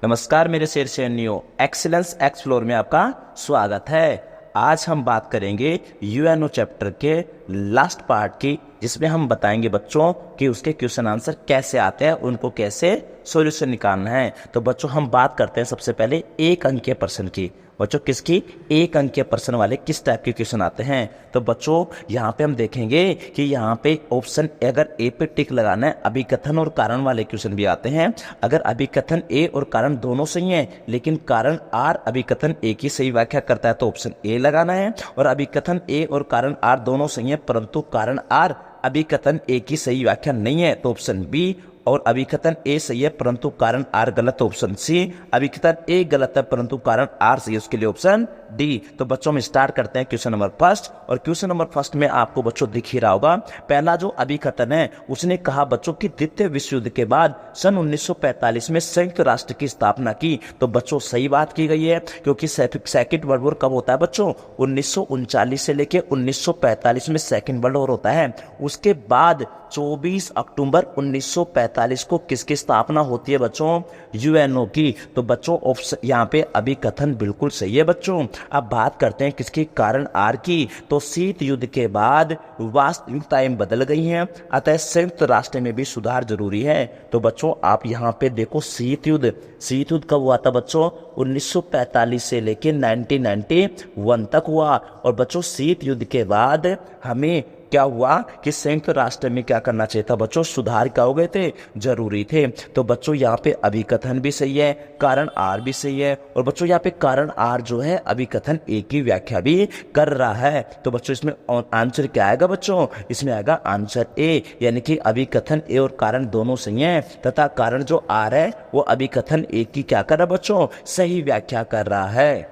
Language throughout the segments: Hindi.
नमस्कार मेरे शेर शेरनियों, एक्सीलेंस एक्सप्लोर में आपका स्वागत है। आज हम बात करेंगे यूएनओ चैप्टर के लास्ट पार्ट की, जिसमें हम बताएंगे बच्चों कि उसके क्वेश्चन आंसर कैसे आते हैं, उनको कैसे सॉल्यूशन निकालना है। तो बच्चों हम बात करते हैं सबसे पहले एक अंकीय प्रश्न की। बच्चों किसकी? एक अंकीय प्रश्न वाले किस टाइप के क्वेश्चन आते हैं। तो बच्चों यहाँ पे हम देखेंगे कि यहाँ पे ऑप्शन अगर ए पे टिक लगाना है, अभिकथन और कारण वाले क्वेश्चन भी आते हैं। अगर अभिकथन ए और कारण दोनों सही हैं, लेकिन कारण आर अभिकथन ए की सही व्याख्या करता है, तो ऑप्शन ए लगाना है। और अभिकथन ए और कारण आर दोनों सही है, परंतु कारण आर अभिकथन ए की सही व्याख्या नहीं है, तो ऑप्शन बी। और अभिकथन ए सही है परंतु कारण आर गलत, तो ऑप्शन सी। अभिकथन ए गलत है परंतु कारण आर सही है, उसके लिए ऑप्शन डी। तो बच्चों हम स्टार्ट करते हैं क्वेश्चन नंबर फर्स्ट। और क्वेश्चन नंबर फर्स्ट में आपको बच्चों दिख ही रहा होगा, पहला जो अभिकथन है उसने कहा बच्चों कि द्वितीय विश्व युद्ध के बाद सन 1945 में संयुक्त राष्ट्र की स्थापना की। तो बच्चों सही बात की गई है, क्योंकि सेकंड वर्ल्ड वॉर कब होता है बच्चों? 1939 से लेके 1945 में सेकंड वर्ल्ड वॉर होता है। उसके बाद 24 अक्टूबर 1945 को किसकी स्थापना होती है बच्चों? यूएनओ की। तो बच्चों ऑप्शन यहाँ पे अभिकथन बिल्कुल सही है बच्चों। अब बात करते हैं किसकी? कारण आर की। तो शीत युद्ध के बाद वास्तविकताएं बदल गई हैं, अतः संयुक्त राष्ट्र में भी सुधार जरूरी है। तो बच्चों आप यहाँ पे देखो, शीत युद्ध कब हुआ था बच्चों? 1945 से लेके 1991 तक हुआ। और बच्चों शीत युद्ध के बाद हमें क्या हुआ कि संयुक्त राष्ट्र में क्या करना चाहिए था बच्चों? सुधार क्या हो गए थे? जरूरी थे। तो बच्चों यहाँ पे अभिकथन भी सही है, कारण आर भी सही है। और बच्चों यहाँ पे कारण आर जो है अभिकथन ए की व्याख्या भी कर रहा है। तो बच्चों इसमें आंसर क्या आएगा बच्चों? इसमें आएगा आंसर ए, यानी कि अभिकथन ए और कारण दोनों सही है, तथा कारण जो आर है वो अभिकथन ए की क्या कर रहा है बच्चों? सही व्याख्या कर रहा है।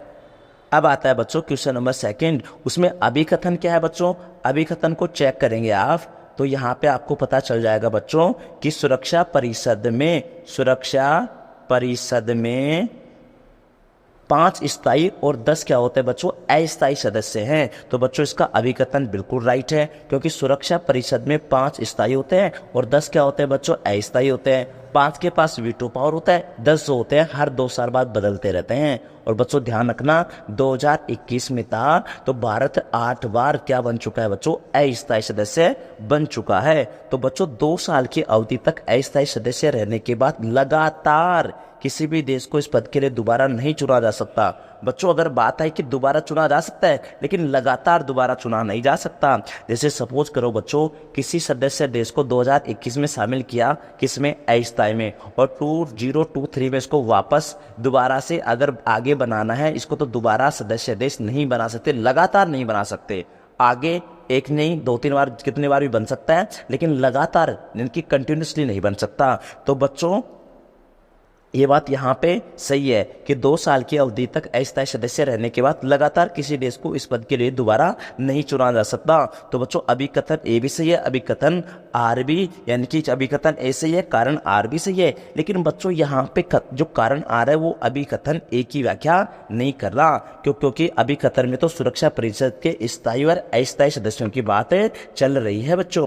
अब आता है बच्चों क्वेश्चन नंबर सेकंड। उसमें अभिकथन क्या है बच्चों? अभिकथन को चेक करेंगे आप, तो यहाँ पे आपको पता चल जाएगा बच्चों कि सुरक्षा परिषद में 5 स्थायी और 10 क्या होते हैं बच्चों? अस्थायी सदस्य हैं। तो बच्चों इसका अभिकथन बिल्कुल राइट है, क्योंकि सुरक्षा परिषद में 5 स्थायी होते हैं और 10 क्या होते हैं बच्चों? अस्थायी होते हैं। 5 के पास वीटो पावर होता है, 10 जो होते हैं हर 2 साल बाद बदलते रहते हैं। और बच्चों ध्यान रखना 2021 में था तो भारत 8 बार क्या बन चुका है बच्चों? अस्थायी सदस्य बन चुका है। तो बच्चों 2 साल की अवधि तक अस्थायी सदस्य रहने के बाद लगातार किसी भी देश को इस पद के लिए दोबारा नहीं चुना जा सकता। बच्चों अगर बात है कि दोबारा चुना जा सकता है, लेकिन लगातार दोबारा चुना नहीं जा सकता। जैसे सपोज करो बच्चों, किसी सदस्य देश को 2021 में शामिल किया, किसमें? अस्थायी में, और 2023 में इसको वापस दोबारा से अगर आगे बनाना है, इसको तो दोबारा सदस्य देश नहीं बना सकते, लगातार नहीं बना सकते। आगे एक नहीं 2-3 बार, कितने बार भी बन सकता है, लेकिन लगातार यानी कि कंटिन्यूसली नहीं बन सकता। तो बच्चों ये बात यहाँ पे सही है कि 2 साल की अवधि तक अस्थायी सदस्य रहने के बाद लगातार किसी देश को इस पद के लिए दोबारा नहीं चुना जा सकता। तो बच्चों अभिकथन ए भी सही है, अभिकथन आर भी, यानी कि अभिकथन ए सही है, कारण आर भी सही है। लेकिन बच्चों यहाँ पे जो कारण आर है वो अभिकथन ए की व्याख्या नहीं कर रहा, क्योंकि अभिकथन में तो सुरक्षा परिषद के स्थायी और अस्थायी सदस्यों की बात चल रही है बच्चों।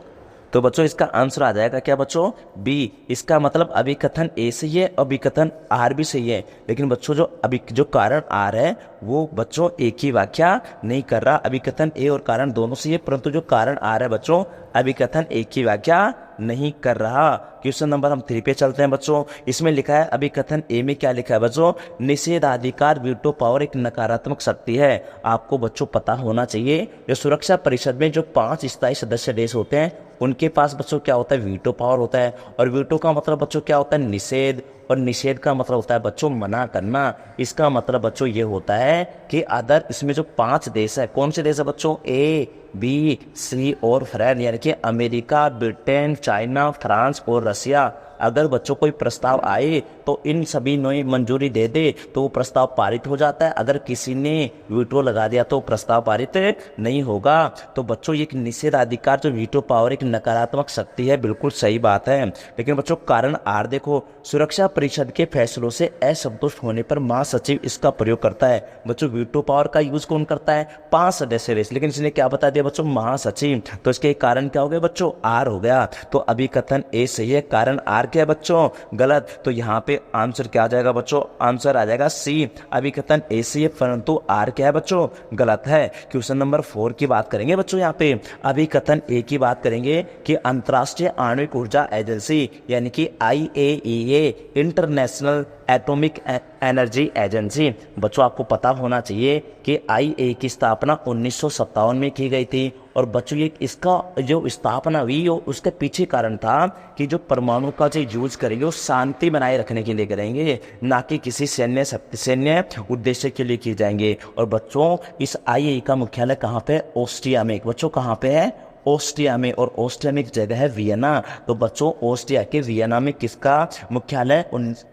तो बच्चों इसका आंसर आ जाएगा क्या बच्चों? बी। इसका मतलब अभिकथन ए सही है, अभिकथन आर भी सही है, लेकिन बच्चों जो कारण आर है वो बच्चों ए की व्याख्या नहीं कर रहा। अभिकथन ए और कारण दोनों सही है, परंतु जो कारण आर है बच्चों अभिकथन ए की व्याख्या नहीं कर रहा। क्वेश्चन नंबर हम 3 पे चलते हैं बच्चों। इसमें लिखा है अभिकथन ए में क्या लिखा है बच्चों? निषेधाधिकार वीटो पावर एक नकारात्मक शक्ति है। आपको बच्चों पता होना चाहिए, जो सुरक्षा परिषद में जो 5 स्थायी सदस्य देश होते हैं उनके पास बच्चों क्या होता है? वीटो पावर होता है। और वीटो का मतलब बच्चों क्या होता है? निषेध। और निषेध का मतलब होता है बच्चों मना करना। इसका मतलब बच्चों ये होता है कि अदर, इसमें जो 5 देश है, कौन से देश है बच्चों? ए, बी, सी और फ्रांस, यानी कि अमेरिका, ब्रिटेन, चाइना, फ्रांस और रसिया। अगर बच्चों कोई प्रस्ताव आए तो इन सभी ने मंजूरी दे दे तो वो प्रस्ताव पारित हो जाता है। अगर किसी ने वीटो लगा दिया तो प्रस्ताव पारित नहीं होगा। तो बच्चों ये निषेधाधिकार जो वीटो पावर एक नकारात्मक शक्ति है, बिल्कुल सही बात है। लेकिन बच्चों कारण आर देखो, सुरक्षा परिषद के फैसलों से असंतुष्ट होने पर महासचिव इसका प्रयोग करता है। बच्चों वीटो पावर का यूज कौन करता है? 5 सदस्य देश, लेकिन इसने क्या बता दिया बच्चों? महासचिव। तो इसके कारण क्या हो गया बच्चों? आर हो गया। तो अभिकथन ए सही है, कारण आर क्या है बच्चों? गलत। तो यहाँ पे पे आंसर क्या आ जाएगा बच्चों, आंसर आ जाएगा सी, अभिकथन ए सी है, परंतु आर क्या है बच्चों, गलत है। क्वेश्चन नंबर 4 की बात करेंगे बच्चों, यहाँ पे अभिकथन ए की बात करेंगे कि अंतर्राष्ट्रीय आणविक ऊर्जा एजेंसी यानी कि IAEA, international atomic energy agency. बच्चों आपको पता होना चाहिए कि IA की स्थापना 1957 में की गई थी, और बच्चों ये इसका जो स्थापना हुई उसके पीछे कारण था कि जो परमाणु का जो यूज करेंगे वो शांति बनाए रखने के लिए करेंगे, ना कि किसी सैन्य उद्देश्य के लिए किए जाएंगे। और बच्चों इस IA का मुख्यालय कहाँ पे, ऑस्ट्रिया में। बच्चों कहाँ पे है, ऑस्ट्रिया में, और ऑस्ट्रिया में एक जगह है वियना। तो बच्चों ऑस्ट्रिया के वियना में किसका मुख्यालय,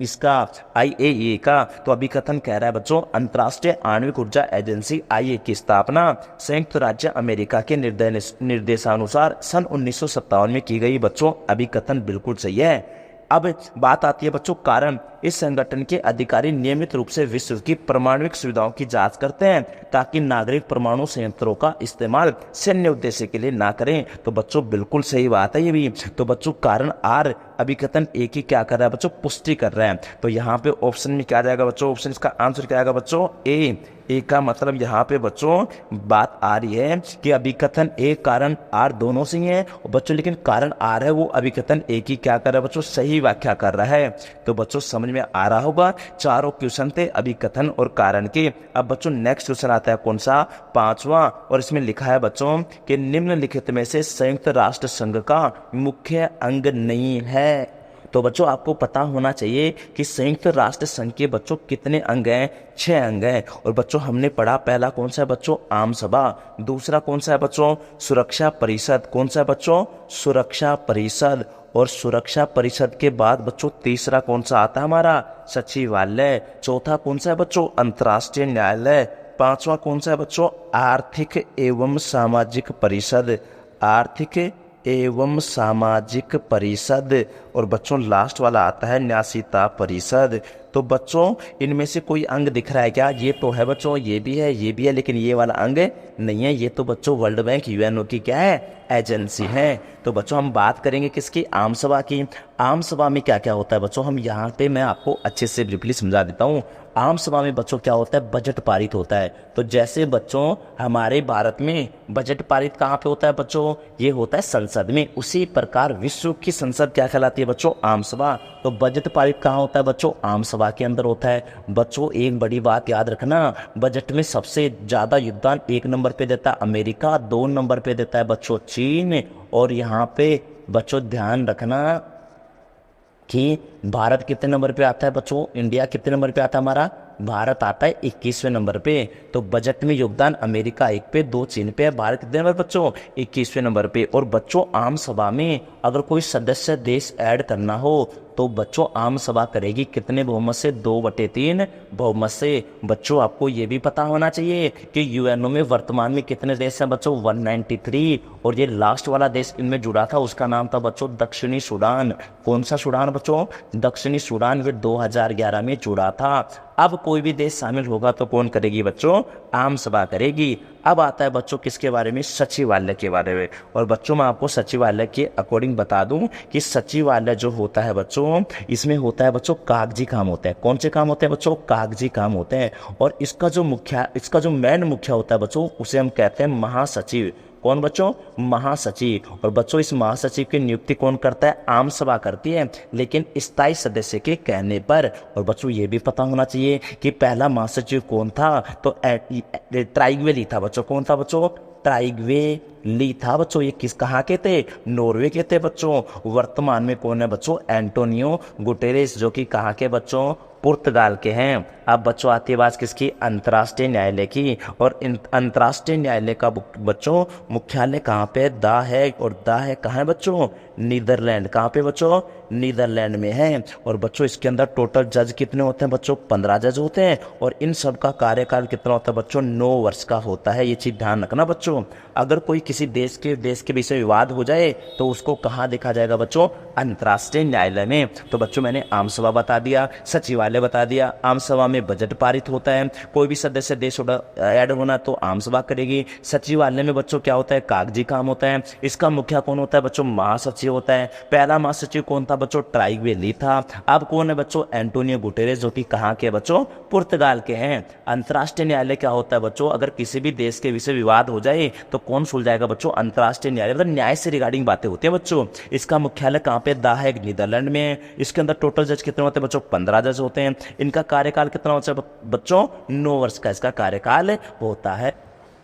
इसका IAEA का। तो अभिकथन कह रहा है बच्चों अंतर्राष्ट्रीय आणविक ऊर्जा एजेंसी IA की स्थापना संयुक्त राज्य अमेरिका के निर्देशानुसार सन 1957 में की गई। बच्चों अभिकथन बिल्कुल सही है। अब बात आती है बच्चों कारण। इस संगठन के अधिकारी नियमित रूप से विश्व की परमाणुविक सुविधाओं की जांच करते हैं ताकि नागरिक परमाणु संयंत्रों का इस्तेमाल सैन्य उद्देश्य के लिए ना करें। तो बच्चों बिल्कुल सही बात है ये भी। तो बच्चों कारण आर अभिकथन ए की क्या कर रहा है बच्चों, पुष्टि कर रहा है। तो यहाँ पे ऑप्शन में क्या आ जाएगा बच्चों, ऑप्शन इसका आंसर क्या आएगा बच्चों, ए का मतलब यहाँ पे बच्चों बात आ रही है कि अभिकथन ए कारण आर दोनों से है बच्चों, लेकिन कारण आर है वो अभिकथन ए की क्या कर रहा है बच्चों, सही व्याख्या कर रहा है। तो बच्चों समझ में आ रहा होगा, चारों क्वेश्चन थे अभिकथन और कारण के। अब बच्चों नेक्स्ट क्वेश्चन आता है कौन सा, 5वां, और इसमें लिखा है बच्चों कि निम्नलिखित में से संयुक्त राष्ट्र संघ का मुख्य अंग नहीं है। तो बच्चों आपको पता होना चाहिए कि संयुक्त राष्ट्र संघ के बच्चों कितने अंग हैं, 6 अंग हैं। और बच्चों हमने पढ़ा पहला कौन सा है बच्चों, आम सभा, दूसरा कौन सा है बच्चों, सुरक्षा परिषद, कौन सा है बच्चों, सुरक्षा परिषद, और सुरक्षा परिषद के बाद बच्चों तीसरा कौन सा आता है हमारा, सचिवालय, चौथा कौन सा है बच्चों, अंतर्राष्ट्रीय न्यायालय, 5वां कौन सा है बच्चों, आर्थिक एवं सामाजिक परिषद, आर्थिक एवं सामाजिक परिषद, और बच्चों लास्ट वाला आता है न्यासीता परिषद। तो बच्चों इनमें से कोई अंग दिख रहा है क्या, ये तो है बच्चों, ये भी है, ये भी है, लेकिन ये वाला अंग नहीं है। ये तो बच्चों वर्ल्ड बैंक UNO की क्या है, एजेंसी है। तो बच्चों हम बात करेंगे किसकी, आम सभा की। आम सभा में क्या क्या होता है बच्चों, हम यहाँ पे मैं आपको अच्छे से ब्रीफली समझा देता हूँ। आम सभा में बच्चों क्या होता है, बजट पारित होता है। तो जैसे बच्चों हमारे भारत में बजट पारित कहाँ पे होता है बच्चों, ये होता है संसद में, उसी प्रकार विश्व की संसद क्या कहलाती है बच्चों, आम सभा। तो बजट पारित कहाँ होता है बच्चों, आम सभा के अंदर होता है। बच्चों एक बड़ी बात याद रखना, बजट में सबसे ज्यादा योगदान 1 नंबर पे देता है अमेरिका, 2 नंबर पे देता है बच्चों चीन, और यहाँ पे बच्चों ध्यान रखना कि भारत कितने नंबर पे आता है बच्चों, इंडिया कितने नंबर पे आता है हमारा, भारत आता है 21वें नंबर पे। तो बजट में योगदान अमेरिका 1 पे, 2 चीन पे, भारत कितने नंबर बच्चों, 21वें नंबर पे। और बच्चों आम सभा में अगर कोई सदस्य देश ऐड करना हो तो बच्चों आम सभा करेगी कितने बहुमत से, 2/3 बहुमत से। बच्चों आपको ये भी पता होना चाहिए कि UNO में वर्तमान में कितने देश हैं बच्चों, 193, और ये लास्ट वाला देश इनमें जुड़ा था उसका नाम था बच्चों दक्षिणी सूडान। कौन सा सूडान बच्चों, दक्षिणी सूडान, ये 2011 में जुड़ा था। अब कोई भी देश शामिल होगा तो कौन करेगी बच्चों, आम सभा करेगी। अब आता है बच्चों किसके बारे में, सचिवालय के बारे में। और बच्चों मैं आपको सचिवालय के अकॉर्डिंग बता दूं कि सचिवालय जो होता है बच्चों, इसमें होता है बच्चों कागजी काम होते हैं। कौन से काम होते हैं बच्चों, कागजी काम होते हैं। और इसका जो मेन मुखिया होता है बच्चों, उसे हम कहते हैं महासचिव। कौन बच्चों, महासचिव। और बच्चों इस महासचिव की नियुक्ति कौन करता है, आम सभा करती है, लेकिन स्थायी सदस्य के कहने पर। और बच्चों ये भी पता होना चाहिए कि पहला महासचिव कौन था, तो ट्राइग्वे ली था बच्चों। कौन था बच्चों, ट्राइग्वे ली था बच्चों। ये किस कहाँ के थे, नॉर्वे के थे बच्चों। वर्तमान में कौन है बच्चों, एंटोनियो गुटेरेस, जो कि कहाँ के बच्चों, पुर्तगाल के हैं। अब बच्चों आती है बात किसकी, अंतर्राष्ट्रीय न्यायालय की। और अंतर्राष्ट्रीय न्यायालय का बच्चों मुख्यालय कहाँ पे, दा है, और दा है कहाँ है बच्चों, नीदरलैंड। कहाँ पे बच्चों, नीदरलैंड में है। और बच्चों इसके अंदर टोटल जज कितने होते हैं बच्चों, 15 जज होते हैं। और इन सब का कार्यकाल कितना होता है बच्चों, 9 वर्ष का होता है। ये चीज ध्यान रखना बच्चों। अगर कोई किसी देश के विषय विवाद हो जाए तो उसको कहाँ देखा जाएगा बच्चों, अंतर्राष्ट्रीय न्यायालय में। तो बच्चों मैंने आम सभा बता दिया, सचिवालय बता दिया। आम सभा में बजट पारित होता है। कोई भी सदस्य देश ऐड होना तो आम सभा करेगी। सचिवालय में बच्चों क्या होता है, कागजी काम होता है। इसका मुखिया कौन होता है बच्चों, महासचिव होता है। पहला महासचिव कौन था बच्चों, ट्राइगवेली था। अब कौन है बच्चों, एंटोनियो गुटेरेस, जो कि कहाँ के बच्चों, पुर्तगाल के हैं। अंतर्राष्ट्रीय न्यायालय क्या होता है बच्चों, अगर किसी भी देश के विषय विवाद हो जाए तो कौन सुलझाएगा बच्चों, अंतर्राष्ट्रीय न्यायालय। मतलब न्याय से रिगार्डिंग बातें होती है बच्चों। इसका मुख्यालय कहाँ पे, द हेग, नीदरलैंड में है। इसके अंदर टोटल जज कितने होते हैं बच्चों, 15 जज होते हैं। इनका कार्यकाल कितना होता है बच्चों, 9 वर्ष का इसका कार्यकाल होता है।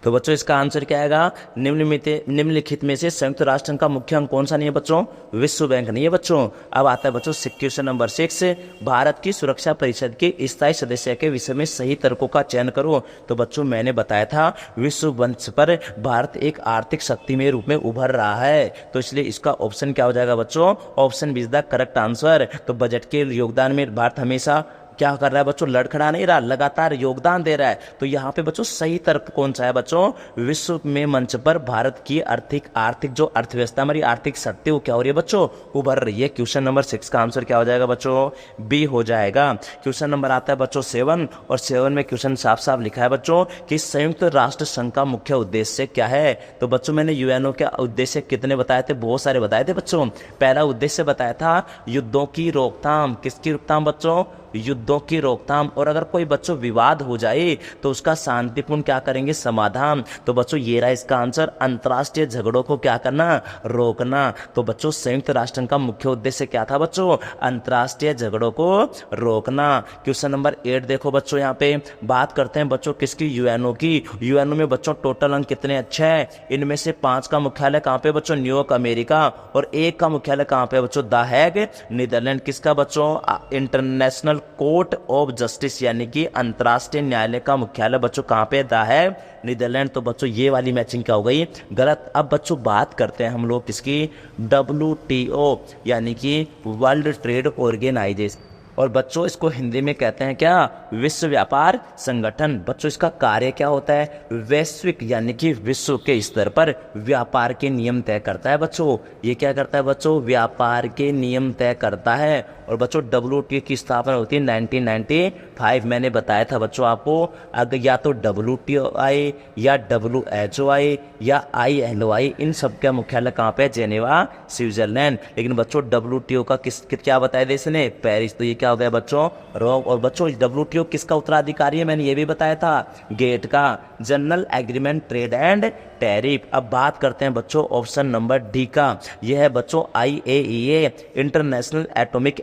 तो बच्चों इसका आंसर क्या आएगा, निम्नलिखित में से संयुक्त राष्ट्र संघ का मुख्य अंग कौन सा नहीं है बच्चों, विश्व बैंक नहीं है बच्चों। अब आता है बच्चों क्वेश्चन नंबर 6, भारत की सुरक्षा परिषद के स्थायी सदस्य के विषय में सही तर्कों का चयन करो। तो बच्चों मैंने बताया था विश्व मंच पर भारत एक आर्थिक शक्ति में रूप में उभर रहा है, तो इसलिए इसका ऑप्शन क्या हो जाएगा बच्चों, option B is the correct answer. तो बजट के योगदान में भारत हमेशा क्या कर रहा है बच्चों, लड़खड़ा नहीं रहा, लगातार योगदान दे रहा है। तो यहाँ पे बच्चों सही तर्क कौन सा है बच्चों, विश्व में मंच पर भारत की आर्थिक जो अर्थव्यवस्था, हमारी आर्थिक शक्ति वो क्या हो रही है बच्चों, उभर रही है। क्वेश्चन नंबर 6 का आंसर क्या हो जाएगा बच्चों, बी हो जाएगा। क्वेश्चन नंबर आता है बच्चों 7, और 7 में क्वेश्चन साफ साफ लिखा है बच्चों कि संयुक्त राष्ट्र संघ का मुख्य उद्देश्य क्या है। तो बच्चों मैंने यूएनओ के उद्देश्य कितने बताए थे, बहुत सारे बताए थे बच्चों। पहला उद्देश्य बताया था युद्धों की रोकथाम, किसकी रोकथाम बच्चों, युद्धों की रोकथाम। और अगर कोई बच्चों विवाद हो जाए तो उसका शांतिपूर्ण क्या करेंगे, समाधान। तो बच्चों ये रहा इसका आंसर, अंतर्राष्ट्रीय झगड़ों को क्या करना, रोकना। तो बच्चों संयुक्त राष्ट्र का मुख्य उद्देश्य क्या था बच्चों, अंतर्राष्ट्रीय झगड़ों को रोकना। क्वेश्चन नंबर 8 देखो बच्चों, यहाँ पे बात करते हैं बच्चों किसकी, यूएनओ की। यूएनओ में बच्चों टोटल अंक कितने अच्छे हैं, इनमें से 5 का मुख्यालय कहाँ पे बच्चों, न्यूयॉर्क अमेरिका, और 1 का मुख्यालय कहाँ पे बच्चों, द हेग, नीदरलैंड। किसका बच्चों, इंटरनेशनल कोर्ट ऑफ जस्टिस, यानी कि अंतर्राष्ट्रीय न्यायालय का मुख्यालय बच्चों कहाँ पे, द हेग, नीदरलैंड। तो बच्चों ये वाली मैचिंग क्या हो गई, गलत। अब बच्चों बात करते हैं हम लोग किसकी, WTO, यानी कि वर्ल्ड ट्रेड ऑर्गेनाइजेशन। और बच्चों इसको हिंदी में कहते हैं क्या, विश्व व्यापार संगठन। बच्चों इसका कार्य क्या होता है, वैश्विक यानी कि विश्व के स्तर पर व्यापार के नियम तय करता है बच्चों। ये क्या करता है बच्चों, व्यापार के नियम तय करता है। और बच्चों WTO की स्थापना होती है 1995। मैंने बताया था बच्चों आपको, अगर या तो WTO आए या WHO आए या ILO, इन सब का मुख्यालय कहाँ पे, जेनेवा, स्विट्जरलैंड। लेकिन बच्चों WTO का क्या बताया था इसने, पेरिस। तो ये क्या हो गया बच्चों, रोम। और बच्चों WTO किसका उत्तराधिकारी है, मैंने ये भी बताया था, गेट का, general agreement trade and tariff. अब बात करते हैं बच्चों ऑप्शन नंबर डी का, यह है बच्चों IAEA, international atomic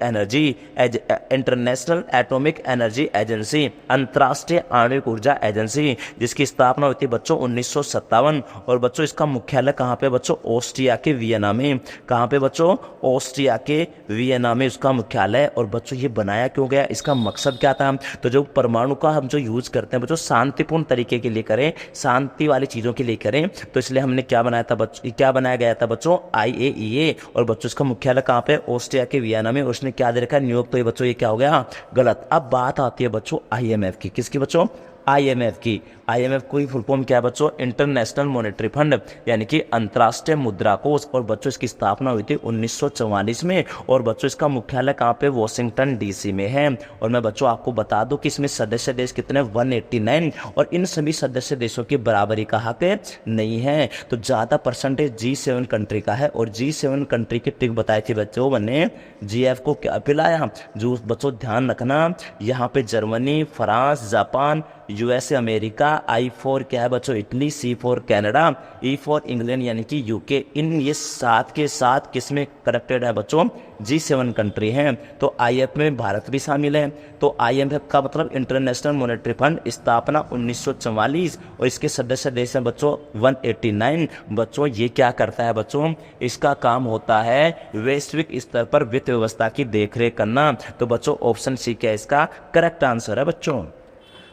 energy agency, अंतर्राष्ट्रीय आणविक ऊर्जा एजेंसी, जिसकी स्थापना हुई थी बच्चों 1957। और बच्चों इसका मुख्यालय कहाँ पे बच्चों, ऑस्ट्रिया के वियना में। कहाँ पे बच्चों, ऑस्ट्रिया के वियना में उसका मुख्यालय। और बच्चों ये बनाया क्यों गया, इसका मकसद क्या था। तो जो परमाणु का हम जो यूज करते हैं बच्चों, शांतिपूर्ण तरीके के लिए करें, शांति वाली चीजों के लिए करें। तो इसलिए हमने क्या बनाया था बच्चों, क्या बनाया गया था बच्चों, IAEA। और बच्चों इसका मुख्यालय कहाँ पे, ऑस्ट्रिया के वियना में। उसने क्या दे रखा है, न्यूयॉर्क। तो ये बच्चों ये क्या हो गया, गलत। अब बात आती है बच्चों IMF की, किसकी बच्चों, IMF की। IMF कोई फुल फॉर्म क्या है बच्चों, इंटरनेशनल मॉनेटरी फंड, यानी कि अंतर्राष्ट्रीय मुद्रा कोष। और बच्चों इसकी स्थापना हुई थी 1944 में। और बच्चों इसका मुख्यालय कहाँ पे, वॉशिंगटन DC में है। और मैं बच्चों आपको बता दूं कि इसमें सदस्य देश कितने, 189। और इन सभी सदस्य देशों की बराबरी का हक नहीं है। तो ज्यादा परसेंटेज G7 कंट्री का है। और G7 कंट्री की ट्रिक बताई थी बच्चों, मैंने GF को क्या पिलाया, जो बच्चों ध्यान रखना, यहाँ पे Germany, France, Japan, USA America, I for क्या है बच्चों, Italy, C for Canada, E for England यानी कि UK। इन ये 7 के 7 किसमें कनेक्टेड है बच्चों, G7 कंट्री हैं। तो IMF में भारत भी शामिल है। तो IMF का मतलब इंटरनेशनल मॉनेटरी फंड, स्थापना 1944। और इसके सदस्य देश हैं बच्चों 189। बच्चों ये क्या करता है बच्चों, इसका काम होता है वैश्विक स्तर पर वित्त व्यवस्था की देखरेख करना। तो बच्चों ऑप्शन C क्या इसका करेक्ट आंसर है बच्चों।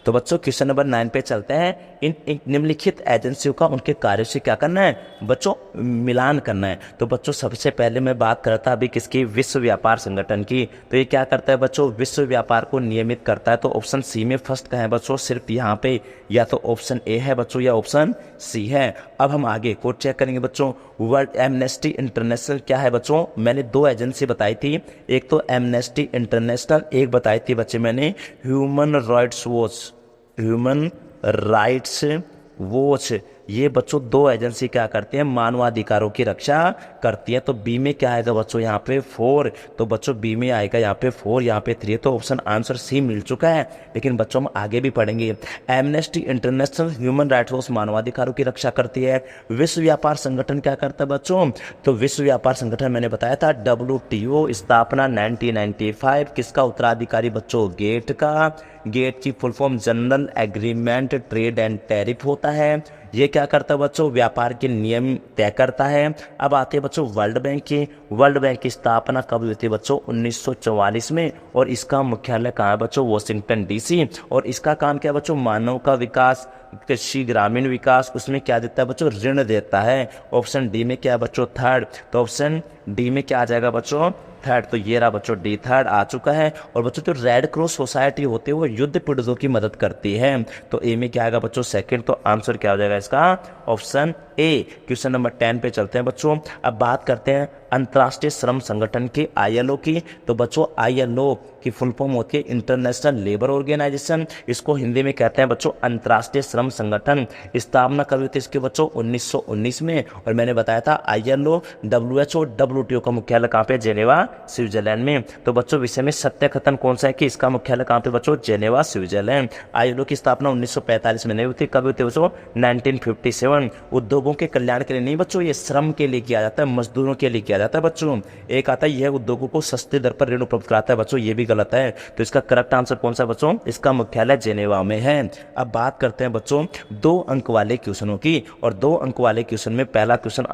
तो बच्चों क्वेश्चन नंबर 9 पे चलते हैं। इन निम्नलिखित एजेंसियों का उनके कार्यों से क्या करना है बच्चों, मिलान करना है। तो बच्चों सबसे पहले मैं बात करता अभी किसकी, विश्व व्यापार संगठन की। तो ये क्या करता है बच्चों, विश्व व्यापार को नियमित करता है। तो ऑप्शन सी में फर्स्ट का है बच्चों, सिर्फ यहाँ पे या तो ऑप्शन ए है बच्चों या ऑप्शन सी है। अब हम आगे कोड चेक करेंगे बच्चों। वर्ल्ड एमनेस्टी इंटरनेशनल क्या है बच्चों, मैंने दो एजेंसी बताई थी, एक तो एमनेस्टी इंटरनेशनल, एक बताई थी बच्चे मैंने human rights watch, human rights watch. ये बच्चों दो एजेंसी क्या करती हैं, मानवाधिकारों की रक्षा करती है। तो बी में क्या आएगा बच्चों, यहाँ पे 4। तो बच्चों बी में आएगा यहाँ पे 4, यहाँ पे 3। तो ऑप्शन आंसर सी मिल चुका है। लेकिन बच्चों हम आगे भी पढ़ेंगे। Amnesty international human rights watch मानवाधिकारों की रक्षा करती है। विश्व व्यापार संगठन क्या करता है बच्चों, तो विश्व व्यापार संगठन मैंने बताया था WTO, स्थापना 1995। किसका उत्तराधिकारी बच्चों, गेट का। गेट की full form general agreement trade and tariff होता है। ये क्या करता है बच्चों, व्यापार के नियम तय करता है। अब आते हैं बच्चों वर्ल्ड बैंक की। वर्ल्ड बैंक की स्थापना कब हुई थी बच्चों, 1944 में। और इसका मुख्यालय कहाँ है बच्चों, वॉशिंगटन DC। और इसका काम क्या है बच्चों, मानव का विकास, कृषि, ग्रामीण विकास, उसमें क्या देता है बच्चों, ऋण देता है। ऑप्शन डी में क्या है बच्चों, थर्ड। तो ऑप्शन डी में क्या आ जाएगा बच्चों, थर्ड। तो ये रहा बच्चों डी, थर्ड आ चुका है। और बच्चों जो रेड क्रॉस सोसाइटी होती है वो युद्ध पीड़ितों की मदद करती है। तो ए में क्या आएगा बच्चों, सेकंड। तो आंसर क्या हो जाएगा इसका, ऑप्शन ए। क्वेश्चन नंबर 10 पे चलते हैं बच्चों। अब बात करते हैं अंतर्राष्ट्रीय श्रम संगठन की, ILO की। तो बच्चों ILO की फुल फॉर्म होती है इंटरनेशनल लेबर ऑर्गेनाइजेशन। इसको हिंदी में कहते हैं बच्चों अंतर्राष्ट्रीय श्रम संगठन। स्थापना कब हुई थी इसके बच्चों, 1919 में। और मैंने बताया था ILO, WHO, WTO का मुख्यालय कहाँ पे, जेनेवा स्विट्जरलैंड में। तो बच्चों विषय में सत्य कथन कौन सा है कि इसका मुख्यालय कहाँ पे बच्चों, जेनेवा स्विट्जरलैंड। ILO की स्थापना 1945 में नहीं हुई थी, कब हुई थी बच्चों, 1957। उद्योगों के कल्याण के लिए नहीं बच्चों, ये श्रम के लिए किया जाता है, मजदूरों के लिए किया जाता है बच्चों। एक आता है यह उद्योगों को सस्ते दर पर ऋण उपलब्ध कराता है बच्चों, ये भी गलत है। तो इसका करेक्ट आंसर कौन सा बच्चों, इसका मुख्यालय जेनेवा में है। अब बात करते हैं बच्चों 2 अंक वाले क्वेश्चनों की। और 2 अंक वाले क्वेश्चन में पहला क्वेश्चन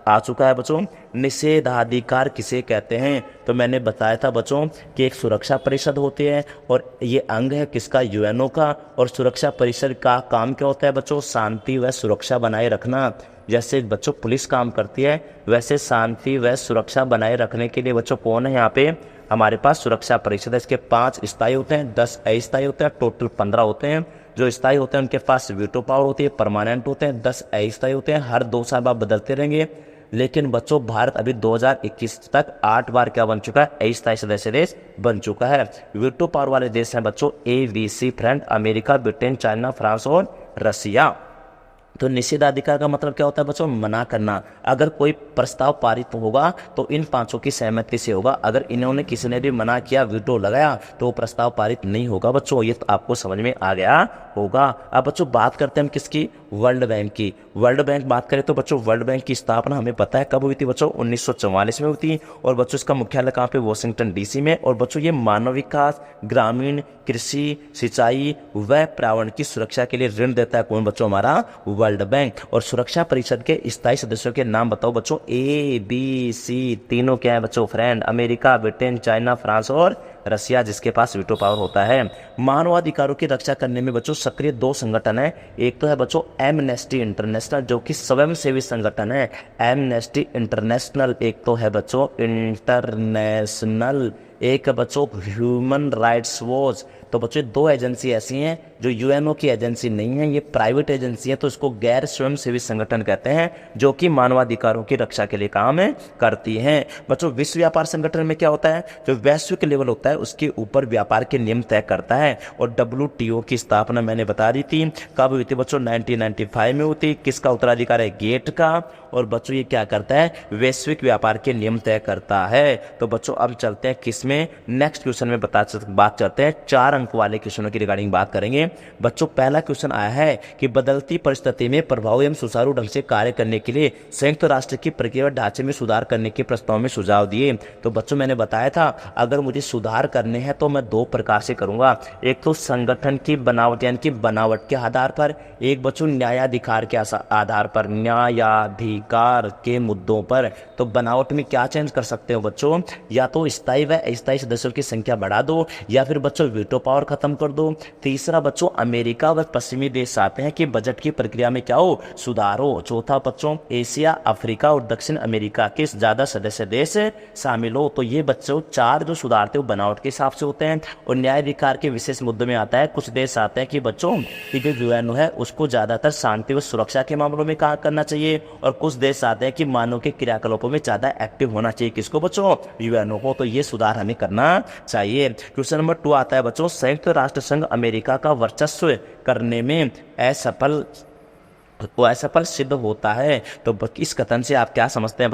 आ चुका है बच्चों, निषेधाधिकार किसे कहते हैं। तो मैंने बताया था बच्चों कि एक सुरक्षा परिषद होती है और ये अंग है किसका, UNO का। और सुरक्षा परिषद का काम क्या होता है बच्चों, शांति व सुरक्षा बनाए रखना। जैसे बच्चों पुलिस काम करती है वैसे शांति व सुरक्षा बनाए रखने के लिए बच्चों कौन है यहाँ पे, हमारे पास सुरक्षा परिषद है। इसके 5 स्थायी होते हैं, 10 अस्थायी होते हैं, टोटल 15 होते हैं। जो स्थायी होते हैं उनके पास वीटो पावर होती है, परमानेंट होते हैं। 10 अस्थायी होते हैं, हर 2 साल बाद बदलते रहेंगे। लेकिन बच्चों भारत अभी 2021 तक 8 बार क्या बन चुका है, अस्थायी सदस्य देश बन चुका है। वीटो पावर वाले देश हैं बच्चों ABC, friend, America, Britain, China, France और रसिया। तो निषेधाधिकार का मतलब क्या होता है बच्चों, मना करना। अगर कोई प्रस्ताव पारित होगा तो इन 5 की सहमति से होगा। अगर इन्होंने किसी ने भी मना किया, वीटो लगाया, तो वो प्रस्ताव पारित नहीं होगा बच्चों। ये तो आपको समझ में आ गया होगा। अब बच्चों बात करते हैं हम किसकी, वर्ल्ड बैंक की। वर्ल्ड बैंक बात करें तो बच्चों वर्ल्ड बैंक की स्थापना हमें पता है कब हुई थी बच्चों, 1944 में हुई थी। और बच्चों इसका मुख्यालय कहाँ पे, वॉशिंगटन DC में। और बच्चों ये मानव विकास, ग्रामीण, कृषि, सिंचाई व पर्यावरण की सुरक्षा के लिए ऋण देता है। कौन बच्चों, हमारा वर्ल्ड बैंक। और सुरक्षा परिषद के स्थायी सदस्यों के नाम बताओ बच्चों, ABC, तीनों क्या है बच्चों, friend, America, Britain, China, France और रसिया, जिसके पास वीटो पावर होता है। मानवाधिकारों की रक्षा करने में बच्चों सक्रिय 2 संगठन है। एक तो है बच्चों एमनेस्टी इंटरनेशनल, जो कि स्वयंसेवी संगठन है, एमनेस्टी इंटरनेशनल। एक तो है बच्चों इंटरनेशनल, एक है बच्चों ह्यूमन राइट्स वॉच। तो बच्चों 2 एजेंसी ऐसी हैं जो UNO की एजेंसी नहीं है, ये प्राइवेट एजेंसी है। तो इसको गैर स्वयंसेवी संगठन कहते हैं, जो कि मानवाधिकारों की रक्षा के लिए काम करती हैं। बच्चों विश्व व्यापार संगठन में क्या होता है, जो वैश्विक लेवल होता है उसके ऊपर व्यापार के नियम तय करता है। और WTO की स्थापना मैंने बता दी थी, कब हुई थी बच्चों, 1995 में हुई थी। किसका उत्तराधिकार है, गेट का। और बच्चों ये क्या करता है, वैश्विक व्यापार के नियम तय करता है। तो बच्चों अब चलते हैं किसमें, नेक्स्ट क्वेश्चन में बात करते हैं 4 अंक वाले क्वेश्चनों की रिगार्डिंग बात करेंगे। बच्चों पहला क्वेश्चन आया है कि बदलती परिस्थिति में प्रभावी एवं सुचारू ढंग से कार्य करने के लिए संयुक्त राष्ट्र की प्रक्रिया ढांचे में सुधार करने के प्रस्ताव में सुझाव दिए। तो बच्चों मैंने बताया था अगर मुझे सुधार करने हैं तो मैं 2 प्रकार से करूंगा। एक तो संगठन की बनावट यानी कि बनावट के आधार पर, एक बच्चों न्यायाधिकार के आधार पर, न्यायाधिकार के मुद्दों पर। तो बनावट में क्या चेंज कर सकते हो बच्चों, या तो स्थायी व अस्थायी सदस्यों की संख्या बढ़ा दो, या फिर बच्चों वीटो पावर खत्म कर दो। तीसरा बच्चों बच्चों अमेरिका व पश्चिमी देश चाहते हैं कि बजट की प्रक्रिया में क्या हो, सुधार हो। चौथा बच्चों एशिया, अफ्रीका और दक्षिण अमेरिका के ज्यादा सदस्य देश शामिल हो। तो ये बच्चों चार जो सुधार थे वो बनावट के हिसाब से होते हैं। और न्याय अधिकार के विशेष मुद्दों में आता है, कुछ देश चाहते हैं कि बच्चों की जो यूएनओ है उसको ज्यादातर शांति व सुरक्षा के मामलों में काम करना चाहिए, और कुछ देश चाहते हैं कि मानव के क्रियाकलापों में ज्यादा एक्टिव होना चाहिए। किसको बच्चों, यूएनओ को। तो ये सुधार हमें करना चाहिए। क्वेश्चन नंबर 2 आता है बच्चों, संयुक्त राष्ट्र संघ अमेरिका का वर्चस्व करने में असफल सिद्ध होता है। तो इस कथन से आप क्या समझते हैं?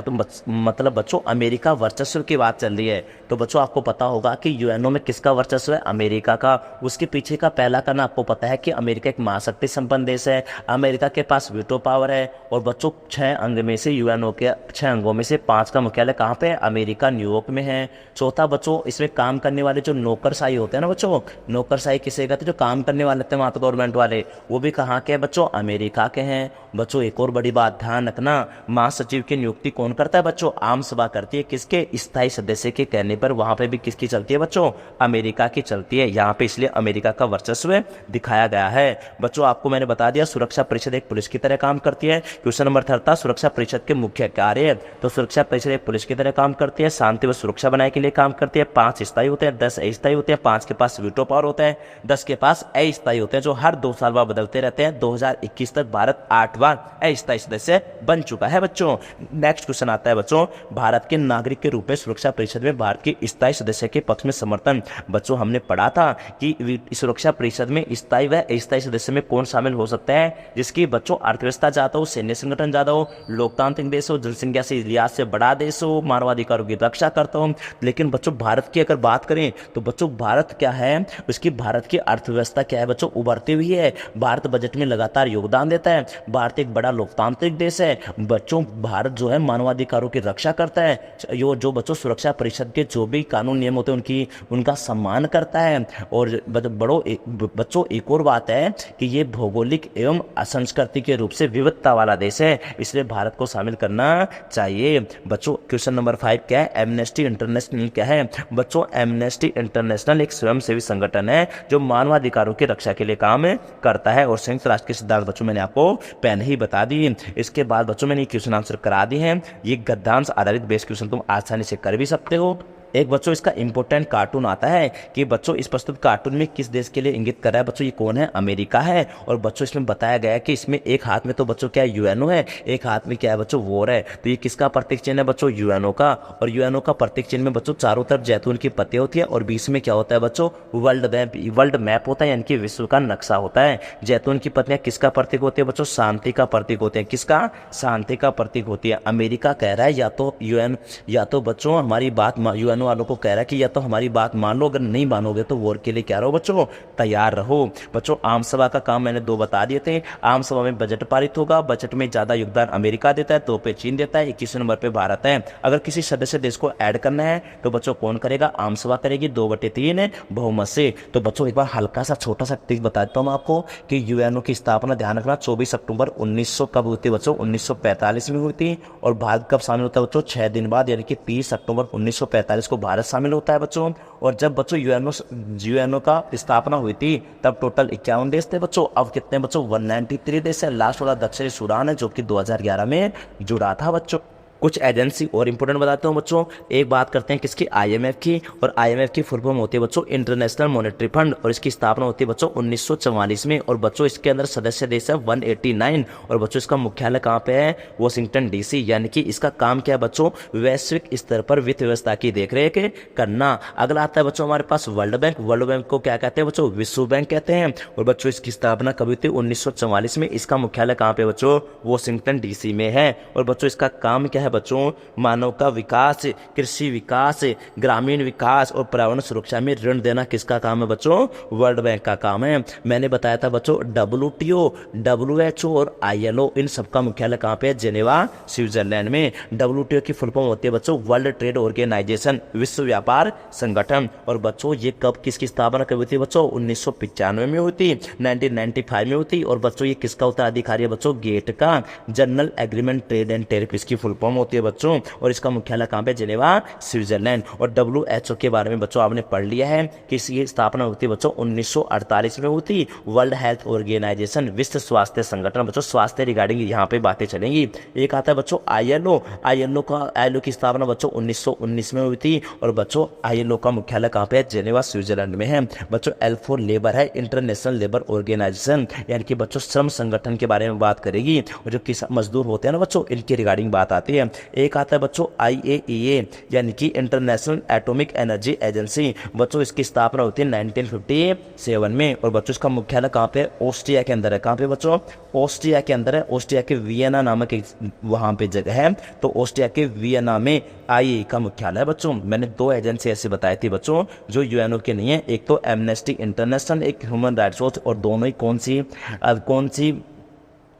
मतलब बच्चों अमेरिका वर्चस्व की बात चल रही है, तो बच्चों आपको पता होगा कि यूएनओ में किसका वर्चस्व है, अमेरिका का। उसके पीछे का पहला कारण आपको पता है कि अमेरिका एक महाशक्ति संपन्न देश है, अमेरिका के पास वीटो पावर है। और बच्चों 6 अंग में से यूएनओ के 6 अंगों में से 5 का मुख्यालय कहाँ पे है, अमेरिका न्यूयॉर्क में है। चौथा बच्चों इसमें काम करने वाले जो नौकरशाही होते हैं ना बच्चों, नौकरशाही किसे कहते हैं, जो काम करने वाले थे वहाँ तो गवर्नमेंट वाले, वो भी कहाँ के हैं बच्चों, अमेरिका के हैं। बच्चों एक और बड़ी बात ध्यान रखना, महासचिव की नियुक्ति कौन करता है बच्चों, आम सभा करती है। किसके, स्थायी सदस्य के कहने पर। वहां पे भी किसकी चलती है बच्चों, अमेरिका की चलती है। यहाँ पे इसलिए अमेरिका का वर्चस्व दिखाया गया है। बच्चों आपको मैंने बता दिया सुरक्षा परिषद एक पुलिस की तरह काम करती है। क्वेश्चन नंबर 3 था सुरक्षा परिषद के मुख्य कार्य। तो सुरक्षा परिषद एक पुलिस की तरह काम करती है, शांति व सुरक्षा बनाने के लिए काम करती है। 5 स्थायी होते हैं, 10 अस्थायी होते हैं। 5 के पास वीटो पावर होता है, 10 के पास अस्थायी होते हैं, जो हर 2 साल बाद बदलते रहते हैं। 2021 तक भारत 8 बार अस्थायी सदस्य बन चुका है बच्चों। नेक्स्ट क्वेश्चन आता है बच्चों, भारत के नागरिक के रूप में सुरक्षा परिषद में भारत के स्थायी सदस्य के पक्ष में समर्थन। बच्चों हमने पढ़ा था कि सुरक्षा परिषद में स्थायी व अस्थायी सदस्य में कौन शामिल हो सकता है, जिसकी बच्चों अर्थव्यवस्था ज्यादा हो, सैन्य संगठन ज्यादा हो, लोकतांत्रिक देश हो, जनसंख्या से लिहाज से बड़ा देश हो, मानवाधिकारों की रक्षा करता हो। लेकिन बच्चों भारत की अगर बात करें तो बच्चों भारत क्या है, उसकी भारत की अर्थव्यवस्था क्या है बच्चों, उभरती हुई है। भारत बजट में लगातार योगदान देता है, भारत एक बड़ा लोकतांत्रिक देश है बच्चों। भारत जो है मानवाधिकारों की रक्षा करता है, जो बच्चों सुरक्षा परिषद के जो भी कानून नियम होते हैं उनका सम्मान करता है। और बच्चों एक और बात है कि ये भौगोलिक एवं संस्कृति के रूप से विविधता वाला देश है, इसलिए भारत को शामिल करना चाहिए। बच्चों क्वेश्चन नंबर 5 क्या है, एमनेस्टी इंटरनेशनल क्या है? बच्चों एमनेस्टी इंटरनेशनल एक स्वयंसेवी संगठन है जो मानवाधिकारों की रक्षा के लिए काम करता है। और संयुक्त राष्ट्र के सिद्धांत बच्चों मैंने आपको पहले ही बता दी। इसके बाद बच्चों मैंने क्वेश्चन आंसर करा दी हैं। ये गद्यांश आधारित बेस क्वेश्चन तुम आसानी से कर भी सकते हो। एक बच्चों इसका इंपॉर्टेंट कार्टून आता है कि बच्चों इस प्रस्तुत कार्टून में किस देश के लिए इंगित कर रहा है बच्चों, ये कौन है, अमेरिका है। और बच्चों इसमें बताया गया है कि इसमें एक हाथ में तो बच्चों क्या है, यूएनओ है, एक हाथ में क्या है बच्चों, वॉर है। तो ये किसका प्रतीक चिन्ह है बच्चों, यूएनओ का। और यूएनओ का प्रतीक चिन्ह में बच्चों चारों तरफ जैतून की पत्ती होती है और बीच में क्या होता है बच्चों, वर्ल्ड मैप होता है, यानी कि विश्व का नक्शा होता है। जैतून की पत्तियां किसका प्रतीक होती है बच्चों, शांति का प्रतीक होते हैं। किसका, शांति का प्रतीक होती है। अमेरिका कह रहा है या तो यूएन, या तो बच्चों हमारी बात यूएनओ वालों को कह रहा है कि या तो हमारी बात मान लो, अगर नहीं मानोगे तो वॉर के लिए क्या रहो बच्चों, तैयार रहो। बच्चों आम सभा का काम मैंने 2 बता दिए थे। आम सभा में बजट पारित होगा, बजट में ज्यादा योगदान अमेरिका देता है, 2 पे चीन देता है, 21 नंबर पे भारत है। अगर किसी सदस्य देश को ऐड करना है तो बच्चों कौन करेगा, आम सभा करेगी 2/3 बहुमत से। तो बच्चों एक बार हल्का सा छोटा सा ट्रिक बता देता हूँ आपको कि यूएनओ की स्थापना ध्यान रखना 24 अक्टूबर 1900 कब हुई थी बच्चों, 1945 में हुई थी। और भारत कब शामिल होता है बच्चों, 6 दिन बाद, यानी कि 30 अक्टूबर 1945 को भारत शामिल होता है बच्चों। और जब बच्चों यूएनओ का स्थापना हुई थी तब टोटल 51 देश थे बच्चों। अब कितने बच्चों, 193 देश है। लास्ट वाला दक्षिणी सूडान है जो कि 2011 में जुड़ा था बच्चों। कुछ एजेंसी और इंपोर्टेंट बताता हूँ बच्चों। एक बात करते हैं किसकी, आईएमएफ की। और आईएमएफ की फुल फॉर्म होती है बच्चों इंटरनेशनल मॉनेटरी फंड, और इसकी स्थापना होती है बच्चों 1944 में। और बच्चों इसके अंदर सदस्य देश है 189। और बच्चों इसका मुख्यालय कहाँ पे है, वॉशिंगटन डीसी। यानी कि इसका काम क्या है बच्चों, वैश्विक स्तर पर वित्त व्यवस्था की देखरेख करना। अगला आता है बच्चों हमारे पास वर्ल्ड बैंक। वर्ल्ड बैंक को क्या कहते हैं बच्चों, विश्व बैंक कहते हैं। और बच्चों इसकी स्थापना कब हुई थी, 1944 में। इसका मुख्यालय कहाँ पे बच्चों, वॉशिंगटन डीसी में है। और बच्चों इसका काम क्या है बच्चों, मानव का विकास, कृषि विकास, ग्रामीण विकास और पर्यावरण सुरक्षा में ऋण देना किसका काम है बच्चों, वर्ल्ड बैंक का काम है। मैंने बताया था बच्चों WTO, WHO और ILO इन सबका मुख्यालय कहाँ पे है, जेनेवा स्विट्जरलैंड में। WTO की फुल फॉर्म होती है बच्चों वर्ल्ड ट्रेड ऑर्गेनाइजेशन, विश्व व्यापार संगठन। और बच्चों ये कब किसकी स्थापना कब हुई थी बच्चों, 1995 में हुई थी, 1995 में हुई थी। और बच्चों ये किसका उत्तराधिकारी है बच्चों, गेट का, general agreement trade and tariff इसकी फुल फॉर्म होती है बच्चों, और इसका मुख्यालय कहाँ पे, जिनेवा स्विट्जरलैंड। और WHO के बारे में बच्चों आपने पढ़ लिया है कि इसकी स्थापना होती है बच्चों 1948 में हुई। वर्ल्ड हेल्थ ऑर्गेनाइजेशन, विश्व स्वास्थ्य संगठन। बच्चों स्वास्थ्य रिगार्डिंग यहाँ पे बातें चलेंगी। एक आता है बच्चों ILO की स्थापना बच्चों 1919 में हुई थी, और बच्चों ILO का मुख्यालय कहाँ पे है, जेनेवा स्विट्जरलैंड में है। बच्चों L फॉर लेबर है, इंटरनेशनल लेबर ऑर्गेनाइजेशन, यानी कि बच्चों श्रम संगठन के बारे में बात करेगी, और जो किसान मजदूर होते हैं ना बच्चों, इनकी रिगार्डिंग बात आती है। एक आता है बच्चों IAEA, यानी कि इंटरनेशनल एटॉमिक एनर्जी एजेंसी। बच्चों इसकी स्थापना होती है 1957 में, और बच्चों इसका मुख्यालय कहाँ पे, ऑस्ट्रिया के अंदर है। कहाँ पे बच्चों, ऑस्ट्रिया के अंदर है। ऑस्ट्रिया के वियना नामक एक वहाँ पे जगह है, तो ऑस्ट्रिया के वियना में IAEA का मुख्यालय है बच्चों। मैंने 2 एजेंसी ऐसे बताई थी बच्चों जो UNO के नहीं है, एक तो एमनेस्टी इंटरनेशनल, एक ह्यूमन राइट्स वॉच, और दोनों ही कौन सी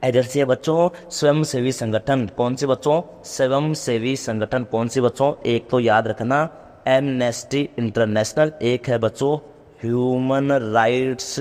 एजेंसी है बच्चों, स्वयंसेवी संगठन। कौन सी बच्चों, स्वयंसेवी संगठन। कौन सी बच्चों, एक तो याद रखना एमनेस्टी इंटरनेशनल, एक है बच्चों ह्यूमन राइट्स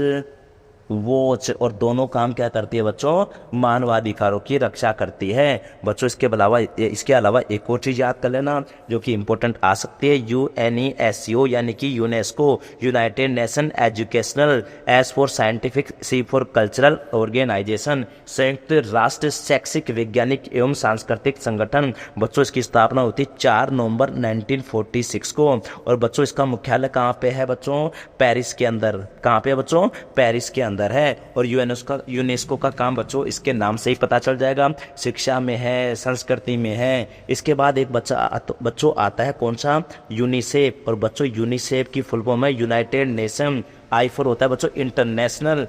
वॉच, और दोनों काम क्या करती है बच्चों, मानवाधिकारों की रक्षा करती है बच्चों। इसके अलावा एक और चीज याद कर लेना जो कि इंपॉर्टेंट आ सकती है, UNESCO, यानी कि UNESCO, United Nation Educational, S for scientific, C for cultural organisation, संयुक्त राष्ट्र शैक्षिक, वैज्ञानिक एवं सांस्कृतिक संगठन। बच्चों इसकी स्थापना होती 4 नवंबर 1946 को, और बच्चों इसका मुख्यालय कहाँ पे है बच्चों, पेरिस के अंदर। कहाँ पे है बच्चों, पेरिस के अंदर है। और यूनेस्को का काम बच्चों इसके नाम से ही पता चल जाएगा, शिक्षा में है, संस्कृति में है। इसके बाद एक बच्चों आता है कौन सा, यूनिसेफ, और बच्चों यूनिसेफ की फुल फॉर्म है यूनाइटेड नेशन। I फॉर होता है बच्चों इंटरनेशनल,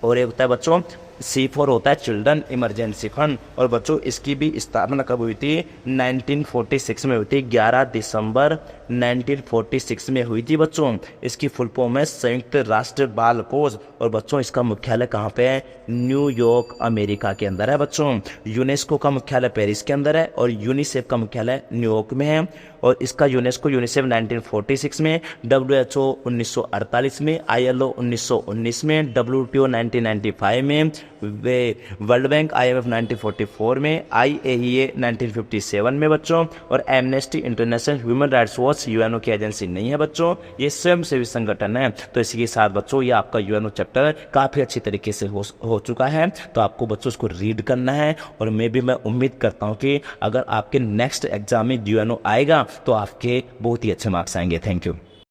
और एक होता है बच्चों C फॉर होता है चिल्ड्रन इमरजेंसी फंड। और बच्चों इसकी भी स्थापना कब हुई थी, 1946 में हुई थी, 11 दिसंबर 1946 में हुई थी बच्चों। इसकी फुल फॉर्म है संयुक्त राष्ट्र बाल कोष, और बच्चों इसका मुख्यालय कहाँ पे है, न्यूयॉर्क अमेरिका के अंदर है बच्चों। यूनेस्को का मुख्यालय पेरिस के अंदर है, और यूनिसेफ का मुख्यालय न्यूयॉर्क में है। और इसका यूनेस्को 1946 में, WHO 1948 में, ILO 1919 में, WTO 1995 में, वर्ल्ड बैंक IMF 1944 में, IAEA 1957 में बच्चों। और amnesty international, human rights watch UNO की एजेंसी नहीं है बच्चों, ये स्वयंसेवी संगठन है। तो इसी के साथ बच्चों ये आपका UNO चैप्टर काफ़ी अच्छी तरीके से हो चुका है। तो आपको बच्चों इसको रीड करना है, और मैं उम्मीद करता हूँ कि अगर आपके नेक्स्ट एग्जाम में UNO आएगा तो आपके बहुत ही अच्छे मार्क्स आएंगे। Thank you.